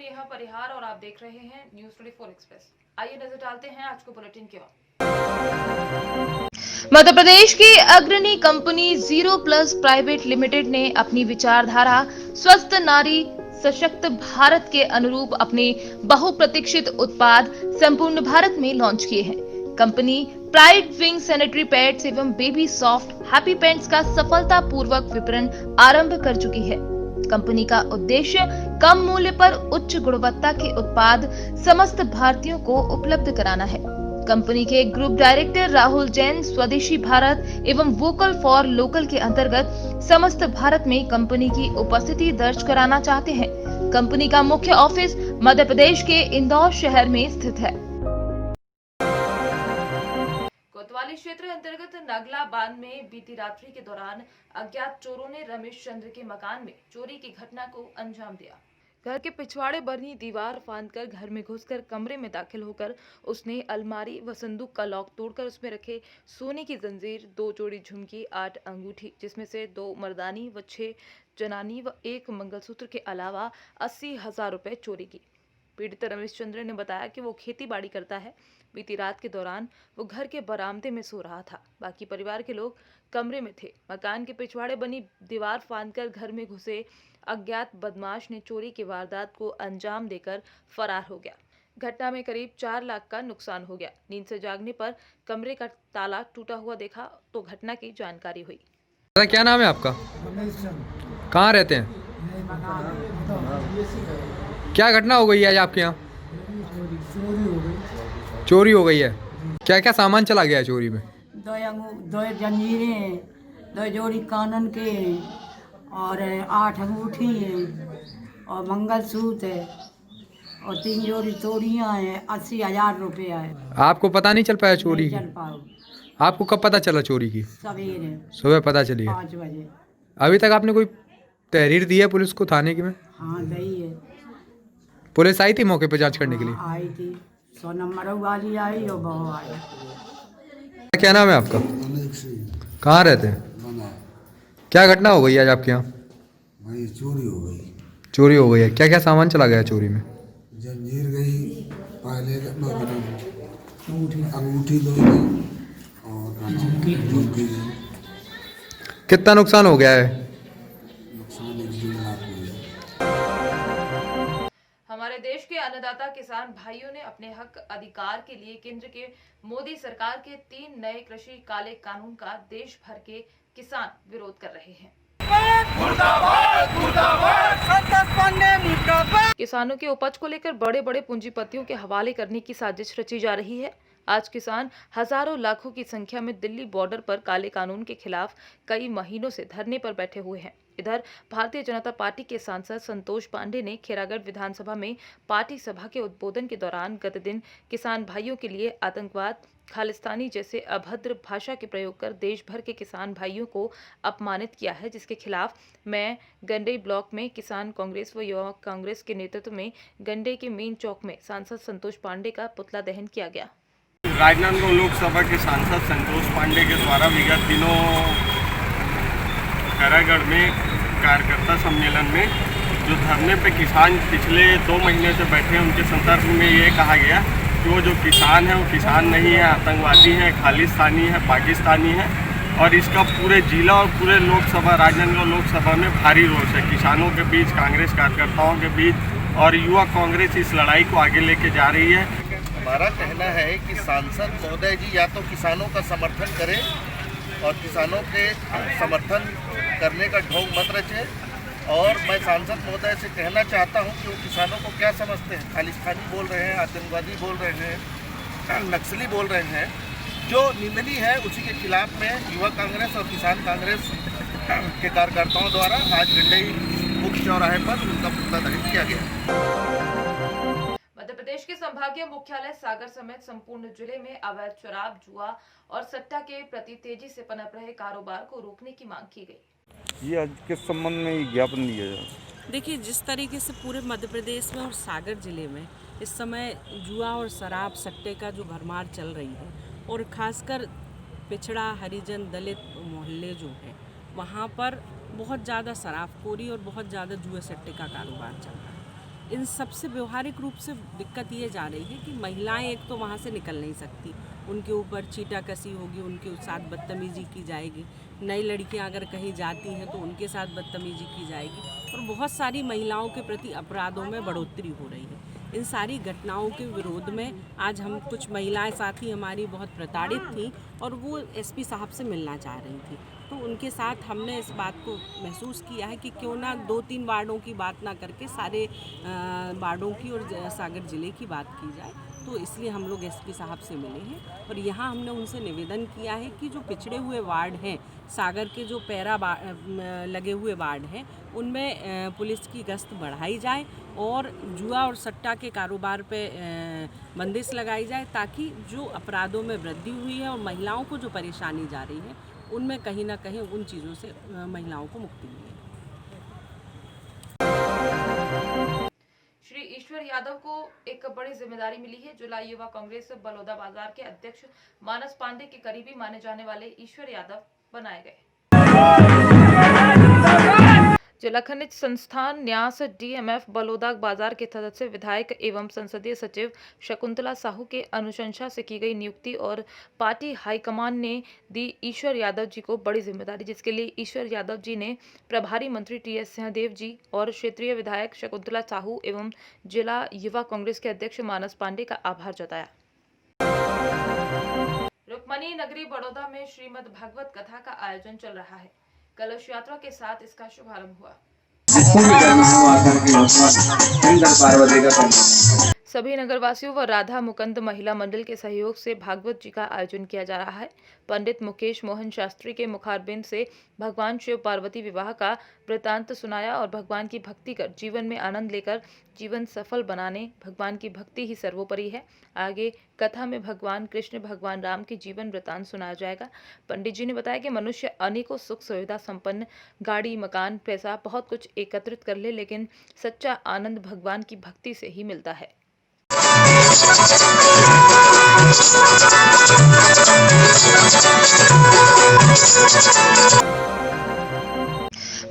नेहा परिहार और आप देख रहे हैं न्यूज 24 एक्सप्रेस। आइए नजर डालते हैं आज को बुलेटिन की ओर। मध्य प्रदेश की अग्रणी company zero plus private limited ने अपनी विचारधारा स्वस्थ नारी सशक्त भारत के अनुरूप अपने बहुप्रतीक्षित उत्पाद संपूर्ण भारत में लॉन्च किए हैं। Company pride wing sanitary pads एवं बेबी सॉफ्ट हैप्पी पैंट्स का सफलतापूर्वक विपणन आरंभ कर चुकी है। कंपनी का उद्देश्य कम मूल्य पर उच्च गुणवत्ता के उत्पाद समस्त भारतीयों को उपलब्ध कराना है। कंपनी के ग्रुप डायरेक्टर राहुल जैन स्वदेशी भारत एवं वोकल फॉर लोकल के अंतर्गत समस्त भारत में कंपनी की उपस्थिति दर्ज कराना चाहते हैं। कंपनी का मुख्य ऑफिस मध्य प्रदेश के इंदौर शहर में स्थित है। कोतवाली क्षेत्र अंतर्गत नगला बांध में बीती रात्रि के दौरान अज्ञात चोरों ने रमेश चंद्र के मकान में चोरी की घटना को अंजाम दिया। घर के पिछवाड़े बनी दीवार फांदकर घर में घुसकर कमरे में दाखिल होकर उसने अलमारी व संदूक का लॉक तोड़कर उसमें रखे सोने की जंजीर, 2 जोड़ी झुमकी, 8 अंगूठी जिसमें से 2 मर्दानी व 6 जनानी व 1 मंगलसूत्र के अलावा 80,000 रुपए चोरी की। पीड़ित रमेश चंद्र ने बताया कि वो खेती बाड़ी करता है। बीती रात के दौरान वो घर के बरामदे में सो रहा था। बाकी परिवार के लोग कमरे में थे। मकान के पिछवाड़े बनी दीवार फांदकर घर में घुसे अज्ञात बदमाश ने चोरी की वारदात को अंजाम देकर फरार हो गया। घटना में करीब 4 लाख का नुकसान हो गया। नींद से जागने पर कमरे का ताला टूटा हुआ देखा तो घटना की जानकारी हुई। क्या नाम है आपका? कहाँ रहते हैं? क्या घटना हो गई है आज आपके यहाँ? चोरी हो गई है। क्या क्या सामान चला गया है चोरी में? 2 जंजीरें, 2 जोड़ी कानन के और 8 अंगूठी हैं और मंगलसूत्र है और 3 जोड़ी तोड़ियाँ हैं। 80,000 रुपया है। आपको पता नहीं चल पाया चोरी की? चल पाओ। आपको कब पता चला चोरी की? सवेरे सुबह पता चली है। 5 बजे। अभी तक आपने कोई तहरीर दी है पुलिस को थाने की में? हाँ गई है। पुलिस आई थी मौके पर जांच करने के लिए? हाँ, आई थी। 100 नंबर वाली आई और बहू आई। क्या नाम है आपका? कहाँ रहते हैं? क्या घटना हो गई आज आपके यहाँ? भाई चोरी हो गई। चोरी हो गई है। क्या क्या सामान चला गया चोरी में? जंजीर गई, पहले अंगूठी दो गई और झुमकी गई। कितना नुकसान हो गया है? नुकसान 1-2 लाख हो गया। हमारे देश के अन्नदाता किसान भाइयों ने अपने हक अधिकार के लिए केंद्र के मोदी सरकार के 3 नए कृषि काले कानून का देश भर के किसान विरोध कर रहे हैं। किसानों के उपज को लेकर बड़े बड़े पूंजीपतियों के हवाले करने की साजिश रची जा रही है। आज किसान हजारों लाखों की संख्या में दिल्ली बॉर्डर पर काले कानून के खिलाफ कई महीनों से धरने पर बैठे हुए हैं। इधर भारतीय जनता पार्टी के सांसद संतोष पांडे ने खैरागढ़ विधानसभा में पार्टी सभा के उद्बोधन के दौरान गत दिन किसान भाइयों के लिए आतंकवाद, खालिस्तानी जैसे अभद्र भाषा के प्रयोग कर देश भर के किसान भाइयों को अपमानित किया है, जिसके खिलाफ मैं गंडई ब्लॉक में किसान कांग्रेस व युवा कांग्रेस के नेतृत्व में गंडई के मेन चौक में सांसद संतोष पांडे का पुतला दहन किया गया। राजनांदगांव लोकसभा के सांसद संतोष पांडे के द्वारा विगत दिनों खैरागढ़ में कार्यकर्ता सम्मेलन में जो धरने पे किसान पिछले 2 महीने से बैठे हैं, उनके संदर्भ में ये कहा गया कि वो जो किसान है वो किसान नहीं है, आतंकवादी है, खालिस्तानी है, पाकिस्तानी है और इसका पूरे जिला और पूरे लोकसभा राजनांदगांव लोकसभा में भारी रोष है। किसानों के बीच, कांग्रेस कार्यकर्ताओं के बीच और युवा कांग्रेस इस लड़ाई को आगे लेके जा रही है। हमारा कहना है कि सांसद महोदय जी या तो किसानों का समर्थन करें और किसानों के समर्थन करने का ढोंग मत रचे। और मैं सांसद महोदय से कहना चाहता हूं कि वो किसानों को क्या समझते हैं, खालिस्तानी बोल रहे हैं, आतंकवादी बोल रहे हैं, नक्सली बोल रहे हैं। जो निंदनीय है उसी के खिलाफ में युवा कांग्रेस और किसान कांग्रेस के कार्यकर्ताओं द्वारा आज गंडई मुख्य चौराहे पर उनका पुतला दहन किया गया। मध्य प्रदेश के संभागीय मुख्यालय सागर समेत संपूर्ण जिले में अवैध शराब, जुआ और सट्टा के प्रति तेजी से पनप रहे कारोबार को रोकने की मांग की गई। ये आज किस संबंध में ज्ञापन दिया जाए? देखिए, जिस तरीके से पूरे मध्य प्रदेश में और सागर जिले में इस समय जुआ और शराब सट्टे का जो भरमार चल रही है और खासकर पिछड़ा, हरिजन, दलित मोहल्ले जो हैं वहाँ पर बहुत ज़्यादा शराबखोरी और बहुत ज़्यादा जुए सट्टे का कारोबार चल रहा है। इन सबसे व्यवहारिक रूप से दिक्कत ये जा रही है कि महिलाएं एक तो वहाँ से निकल नहीं सकती, उनके ऊपर चीटाकसी होगी, उनके साथ बदतमीजी की जाएगी। नई लड़कियां अगर कहीं जाती हैं तो उनके साथ बदतमीजी की जाएगी और बहुत सारी महिलाओं के प्रति अपराधों में बढ़ोतरी हो रही है। इन सारी घटनाओं के विरोध में आज हम कुछ महिलाएं साथी हमारी बहुत प्रताड़ित थी और वो एसपी साहब से मिलना चाह रही थी, तो उनके साथ हमने इस बात को महसूस किया है कि क्यों ना 2-3 वार्डों की बात ना करके सारे वार्डों की और सागर ज़िले की बात की जाए। तो इसलिए हम लोग एसपी साहब से मिले हैं और यहाँ हमने उनसे निवेदन किया है कि जो पिछड़े हुए वार्ड हैं, सागर के जो पैरा लगे हुए वार्ड हैं, उनमें पुलिस की गश्त बढ़ाई जाए और जुआ और सट्टा के कारोबार पे बंदिश लगाई जाए, ताकि जो अपराधों में वृद्धि हुई है और महिलाओं को जो परेशानी जा रही है उनमें कहीं ना कहीं उन चीज़ों से महिलाओं को मुक्ति मिले। श्री ईश्वर यादव को एक बड़ी जिम्मेदारी मिली है। जुलाई युवा कांग्रेस बलौदा बाजार के अध्यक्ष मानस पांडे के करीबी माने जाने वाले ईश्वर यादव बनाए गए। जिला खनिज संस्थान न्यास डीएमएफ बलौदा बाजार के सदस्य विधायक एवं संसदीय सचिव शकुंतला साहू के अनुशंसा से की गई नियुक्ति और पार्टी हाईकमान ने दी ईश्वर यादव जी को बड़ी जिम्मेदारी, जिसके लिए ईश्वर यादव जी ने प्रभारी मंत्री टीएस सिंहदेव जी और क्षेत्रीय विधायक शकुंतला साहू एवं जिला युवा कांग्रेस के अध्यक्ष मानस पांडे का आभार जताया। रुक्मणी नगरी बड़ौदा में श्रीमद् भागवत कथा का आयोजन चल रहा है। कलश यात्रा के साथ इसका शुभारंभ हुआ। सभी नगरवासियों व राधा मुकुंद महिला मंडल के सहयोग से भागवत जी का आयोजन किया जा रहा है। पंडित मुकेश मोहन शास्त्री के मुखारबिंद से भगवान शिव पार्वती विवाह का वृतांत सुनाया और भगवान की भक्ति कर जीवन में आनंद लेकर जीवन सफल बनाने भगवान की भक्ति ही सर्वोपरि है। आगे कथा में भगवान कृष्ण भगवान राम की जीवन वृतांत सुनाया जाएगा। पंडित जी ने बताया कि मनुष्य अनेकों सुख सुविधा संपन्न गाड़ी मकान पैसा बहुत कुछ एकत्रित कर ले, लेकिन सच्चा आनंद भगवान की भक्ति से ही मिलता है।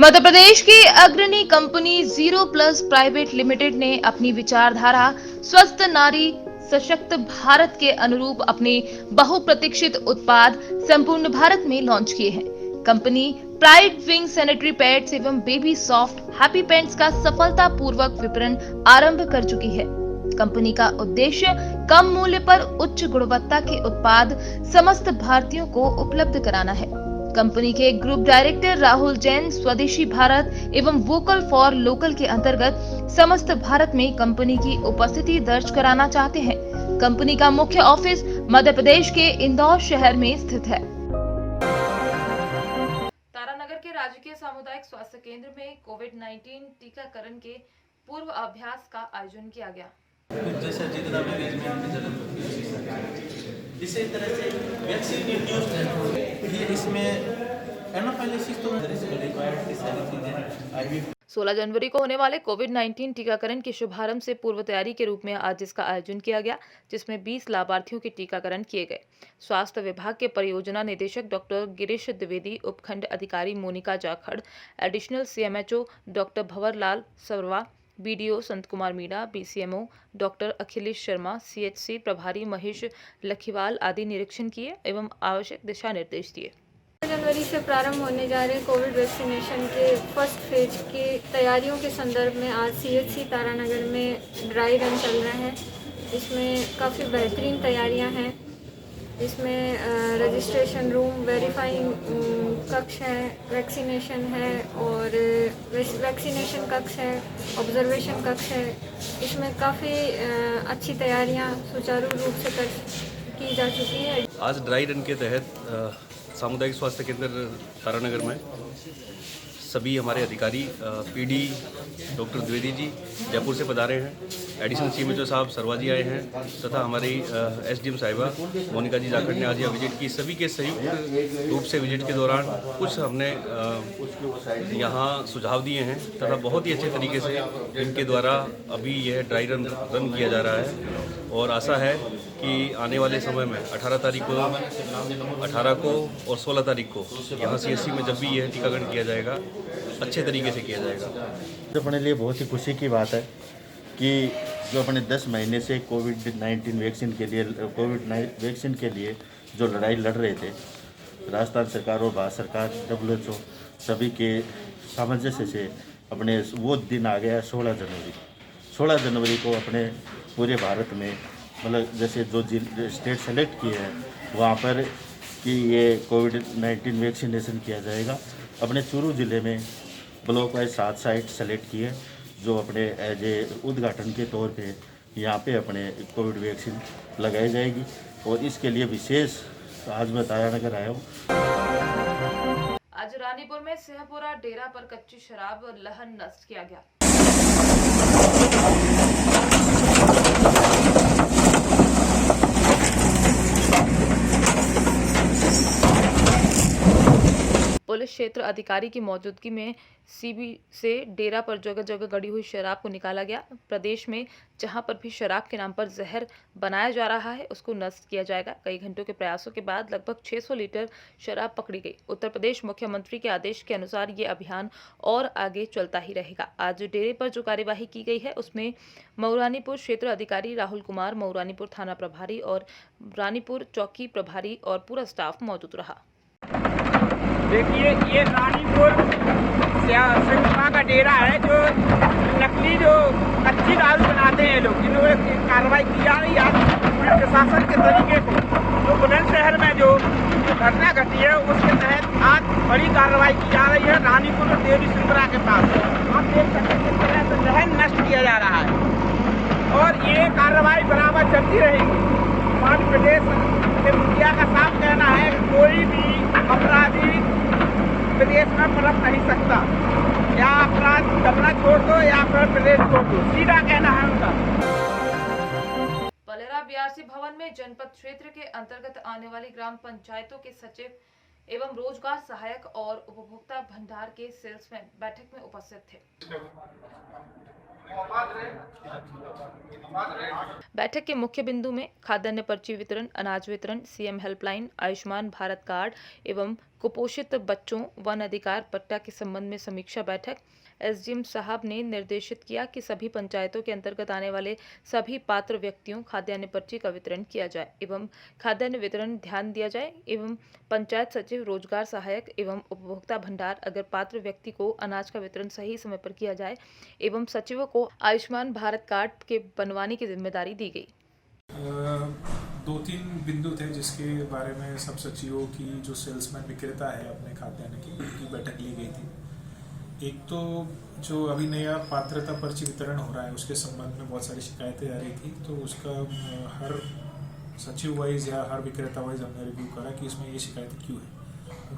मध्य प्रदेश की अग्रणी कंपनी 0+ प्राइवेट लिमिटेड ने अपनी विचारधारा स्वस्थ नारी सशक्त भारत के अनुरूप अपने बहुप्रतीक्षित उत्पाद संपूर्ण भारत में लॉन्च किए हैं। Company pride wing sanitary pads एवं बेबी सॉफ्ट हैप्पी पैंट्स का सफलतापूर्वक विपणन आरंभ कर चुकी है। कंपनी का उद्देश्य कम मूल्य पर उच्च गुणवत्ता के उत्पाद समस्त भारतीयों को उपलब्ध कराना है। कंपनी के ग्रुप डायरेक्टर राहुल जैन स्वदेशी भारत एवं वोकल फॉर लोकल के अंतर्गत समस्त भारत में कंपनी की उपस्थिति दर्ज कराना चाहते हैं। कंपनी का मुख्य ऑफिस मध्य प्रदेश के इंदौर शहर में स्थित है। तारानगर के राजकीय सामुदायिक स्वास्थ्य केंद्र में कोविड-19 टीकाकरण के पूर्व अभ्यास का आयोजन किया गया। जैसा जितना मैनेजमेंट की जरूरत होती है, इसी तरह से वैक्सीन इंड्यूस्ड है, ये इसमें एनाफाइलेसिस तो रिक्वायर्ड की सारी चीजें आईवी 16 जनवरी को होने वाले कोविड-19 टीकाकरण के शुभारंभ से पूर्व तैयारी के रूप में आज इसका आयोजन किया गया, जिसमें 20 लाभार्थियों के टीकाकरण किए गए। स्वास्थ्य विभाग के परियोजना निदेशक डॉक्टर गिरीश द्विवेदी, उपखंड अधिकारी Monika Jakhar, additional CMHO doctor Bhanwarlal Sarwa, BDO Sant Kumar Meena, BCMO doctor Akhilesh Sharma, CHC प्रभारी महेश लखीवाल आदि निरीक्षण किए एवं आवश्यक दिशा निर्देश दिए। जनवरी से प्रारंभ होने जा रहे कोविड वैक्सीनेशन के फर्स्ट फेज की तैयारियों के संदर्भ में आज सीएचसी तारानगर में ड्राई रन चल रहा है। इसमें काफ़ी बेहतरीन तैयारियां हैं। इसमें रजिस्ट्रेशन रूम, वेरीफाइंग कक्ष है, वैक्सीनेशन है और वैक्सीनेशन कक्ष है, ऑब्जर्वेशन कक्ष है। इसमें काफ़ी अच्छी तैयारियां सुचारू रूप से की जा चुकी है। आज ड्राई रन के तहत सामुदायिक स्वास्थ्य केंद्र तारानगर में सभी हमारे अधिकारी पीडी डॉक्टर द्विवेदी जी जयपुर से पधारे हैं, एडिशनल सीएमएचओ साहब सरवा जी आए हैं तथा हमारी एसडीएम साहिबा मोनिका जी जाखड़ ने आज यह विजिट की। सभी के संयुक्त रूप से विजिट के दौरान कुछ हमने यहाँ सुझाव दिए हैं तथा बहुत ही अच्छे तरीके से इनके द्वारा अभी यह ड्राई रन किया जा रहा है और आशा है कि आने वाले समय में 18 को और 16 तारीख को यहाँ सीएससी में जब भी यह टीकाकरण किया जाएगा अच्छे तरीके से किया जाएगा। अपने लिए बहुत ही खुशी की बात है कि जो अपने 10 महीने से कोविड-19 वैक्सीन के लिए जो लड़ाई लड़ रहे थे, राजस्थान सरकार और भारत सरकार WHO सभी के सामंजस्य से अपने वो दिन आ गया 16 जनवरी को अपने पूरे भारत में मतलब जैसे जो स्टेट सेलेक्ट किए हैं वहाँ पर कि ये कोविड-19 वैक्सीनेशन किया जाएगा। अपने चूरू ज़िले में ब्लॉक वाइज 7 साइट सेलेक्ट किए जो अपने एज ए उद्घाटन के तौर पे यहाँ पे अपने कोविड वैक्सीन लगाई जाएगी और इसके लिए विशेष आज मैं तारानगर आया हूँ। आज रानीपुर में सिंहपुरा डेरा पर कच्ची शराब लहन नष्ट किया गया। पुलिस क्षेत्र अधिकारी की मौजूदगी में सीबी से डेरा पर जगह जगह गड़ी हुई शराब को निकाला गया। प्रदेश में जहां पर भी शराब के नाम पर जहर बनाया जा रहा है उसको नष्ट किया जाएगा। कई घंटों के प्रयासों के बाद लगभग 600 लीटर शराब पकड़ी गई। उत्तर प्रदेश मुख्यमंत्री के आदेश के अनुसार ये अभियान और आगे चलता ही रहेगा। आज डेरे पर जो कार्यवाही की गई है उसमें मऊरानीपुर क्षेत्र अधिकारी राहुल कुमार, मऊरानीपुर थाना प्रभारी और रानीपुर चौकी प्रभारी और पूरा स्टाफ मौजूद रहा। देखिए ये रानीपुर सिंहपुरा का डेरा है जो नकली जो कच्ची दारू बनाते हैं लोग, इन्होंने कार्रवाई की जा रही है प्रशासन के तरीके को। जो बुलंदशहर में जो घटना घटी है उसके तहत आज बड़ी कार्रवाई की जा रही है रानीपुर और देवी सिंहपुरा के पास। आप देख सकते हैं किस तरह से जहर नष्ट किया जा रहा है और ये कार्रवाई बराबर चलती रहेगी। मध्य प्रदेश के मुखिया का साफ कहना है कि कोई भी अपराधी प्रदेश में पनप नहीं सकता, या अपराध करना छोड़ दो या फिर प्रदेश छोड़ दो, सीधा कहना है उनका। पलेरा बीआरसी भवन में जनपद क्षेत्र के अंतर्गत आने वाली ग्राम पंचायतों के सचिव एवं रोजगार सहायक और उपभोक्ता भंडार के सेल्समैन बैठक में उपस्थित थे। बैठक के मुख्य बिंदु में खाद्यान्न पर्ची वितरण, अनाज वितरण, CM helpline, Ayushman Bharat card एवं कुपोषित बच्चों वन अधिकार पट्टा के संबंध में समीक्षा बैठक। एसडीएम साहब ने निर्देशित किया कि सभी पंचायतों के अंतर्गत आने वाले सभी पात्र व्यक्तियों खाद्यान्न पर्ची का वितरण किया जाए एवं खाद्यान्न वितरण ध्यान दिया जाए एवं पंचायत सचिव, रोजगार सहायक एवं उपभोक्ता भंडार अगर पात्र व्यक्ति को अनाज का वितरण सही समय पर किया जाए एवं सचिवों को आयुष्मान भारत कार्ड के बनवाने की जिम्मेदारी दी गई। 2-3 बिंदु थे जिसके बारे में सब सचिवों की जो सेल्समैन विक्रेता है अपने खाद्यान्न की उनकी बैठक ली गई थी। एक तो जो अभी नया पात्रता पर्ची वितरण हो रहा है उसके संबंध में बहुत सारी शिकायतें आ रही थी, तो उसका हर सचिव वाइज या हर विक्रेता वाइज हमने रिव्यू करा कि इसमें ये शिकायतें क्यों है,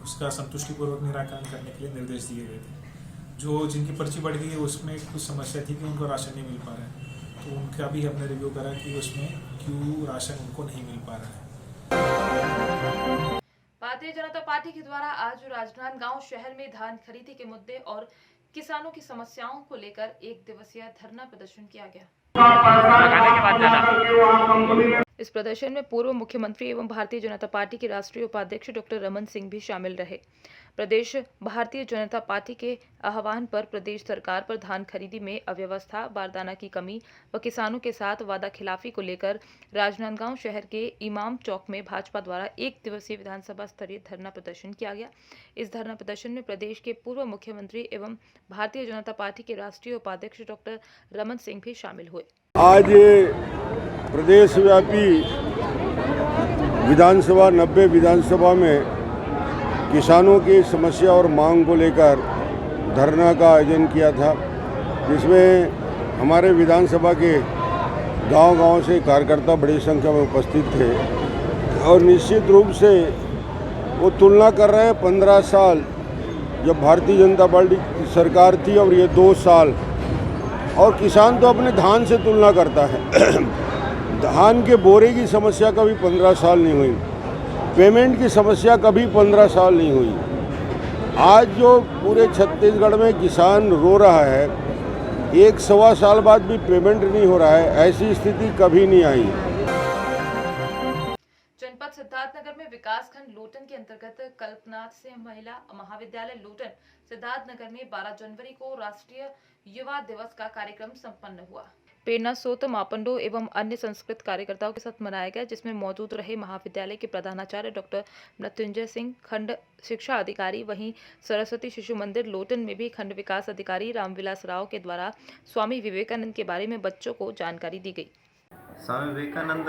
उसका संतुष्टिपूर्वक निराकरण करने के लिए निर्देश दिए गए थे। जो जिनकी पर्ची बढ़ गई है उसमें कुछ समस्या थी कि उनको राशन नहीं मिल पा रहा है, तो उनका भी हमने रिव्यू करा कि उसमें क्यों राशन उनको नहीं मिल पा रहा है। भारतीय जनता पार्टी के द्वारा आज राजनांदगांव शहर में धान खरीदी के मुद्दे और किसानों की समस्याओं को लेकर एक दिवसीय धरना प्रदर्शन किया गया। इस प्रदर्शन में पूर्व मुख्यमंत्री एवं भारतीय जनता पार्टी के राष्ट्रीय उपाध्यक्ष डॉक्टर रमन सिंह भी शामिल रहे। प्रदेश भारतीय जनता पार्टी के आह्वान पर प्रदेश सरकार पर धान खरीदी में अव्यवस्था, बारदाना की कमी व किसानों के साथ वादा खिलाफी को लेकर राजनांदगांव शहर के इमाम चौक में भाजपा द्वारा एक दिवसीय विधानसभा स्तरीय धरना प्रदर्शन किया गया। इस धरना प्रदर्शन में प्रदेश के पूर्व मुख्यमंत्री एवं भारतीय जनता पार्टी के राष्ट्रीय उपाध्यक्ष डॉक्टर रमन सिंह भी शामिल हुए। आज प्रदेशव्यापी विधानसभा 90 विधानसभा में किसानों की समस्या और मांग को लेकर धरना का आयोजन किया था, जिसमें हमारे विधानसभा के गांव-गांव से कार्यकर्ता बड़ी संख्या में उपस्थित थे और निश्चित रूप से वो तुलना कर रहे हैं 15 साल जब भारतीय जनता पार्टी की सरकार थी और ये 2 साल, और किसान तो अपने धान से तुलना करता है। धान के बोरे की समस्या कभी 15 साल नहीं हुई, पेमेंट की समस्या कभी 15 साल नहीं हुई। आज जो पूरे छत्तीसगढ़ में किसान रो रहा है, 1-1.25 साल बाद भी पेमेंट नहीं हो रहा है, ऐसी स्थिति कभी नहीं आई। जनपद सिद्धार्थनगर में विकासखंड लोटन के अंतर्गत कल्पनाथ सिंह महिला महाविद्यालय लोटन सिद्धार्थनगर में 12 जनवरी को राष्ट्रीय युवा दिवस का कार्यक्रम संपन्न हुआ। पेरनासोत मापंडो एवं अन्य संस्कृत कार्यकर्ताओं के साथ मनाया गया, जिसमें मौजूद रहे महाविद्यालय के प्रधानाचार्य डॉक्टर मृत्युंजय सिंह, खंड शिक्षा अधिकारी। वहीं सरस्वती शिशु मंदिर लोटन में भी खंड विकास अधिकारी रामविलास राव के द्वारा स्वामी विवेकानंद के बारे में बच्चों को जानकारी दी गई। स्वामी विवेकानंद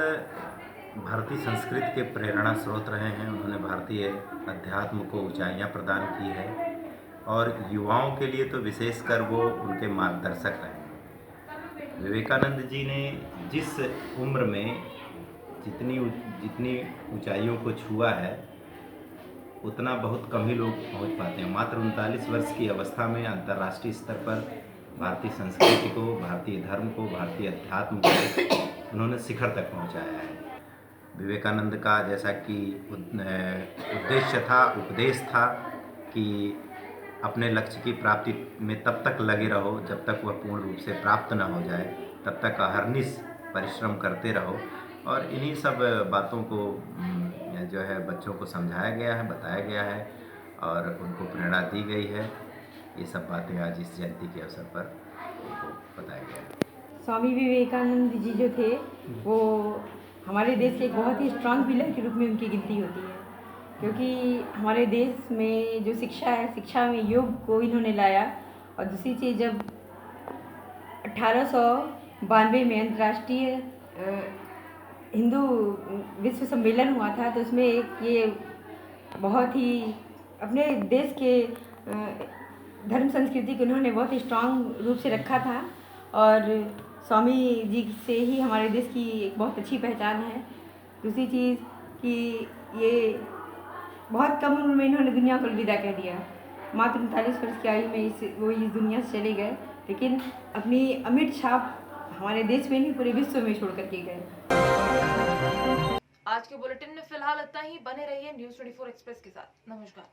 भारतीय संस्कृति के प्रेरणा स्रोत रहे हैं। उन्होंने भारतीय अध्यात्म को ऊंचाइयां प्रदान की है और युवाओं के लिए तो विशेषकर वो उनके मार्गदर्शक रहे। विवेकानंद जी ने जिस उम्र में जितनी ऊंचाइयों को छुआ है उतना बहुत कम ही लोग पहुंच पाते हैं। मात्र 39 वर्ष की अवस्था में अंतर्राष्ट्रीय स्तर पर भारतीय संस्कृति को, भारतीय धर्म को, भारतीय अध्यात्म को उन्होंने शिखर तक पहुंचाया है। विवेकानंद का जैसा कि उद्देश्य था, उपदेश था कि अपने लक्ष्य की प्राप्ति में तब तक लगे रहो जब तक वह पूर्ण रूप से प्राप्त न हो जाए, तब तक अहर्निश परिश्रम करते रहो। और इन्हीं सब बातों को जो है बच्चों को समझाया गया है, बताया गया है और उनको प्रेरणा दी गई है। ये सब बातें आज इस जयंती के अवसर पर उनको बताया गया है। स्वामी विवेकानंद जी जो थे वो हमारे देश के एक बहुत ही स्ट्रांग पिलर के रूप में उनकी गिनती होती है, क्योंकि हमारे देश में जो शिक्षा है, शिक्षा में योग को इन्होंने लाया। और दूसरी चीज़, जब 1892 में अंतर्राष्ट्रीय हिंदू विश्व सम्मेलन हुआ था तो उसमें एक ये बहुत ही अपने देश के धर्म संस्कृति को उन्होंने बहुत ही स्ट्रांग रूप से रखा था। और स्वामी जी से ही हमारे देश की एक बहुत अच्छी पहचान है। दूसरी चीज़ कि ये बहुत कम उम्र में इन्होंने दुनिया को अलविदा कह दिया। मात्र 39 वर्ष की आयु में वो इस दुनिया से चले गए, लेकिन अपनी अमिट छाप हमारे देश में नहीं पूरे विश्व में छोड़ करके गए। आज के बुलेटिन में फिलहाल इतना ही। बने रहिए न्यूज़ 24 एक्सप्रेस के साथ। नमस्कार।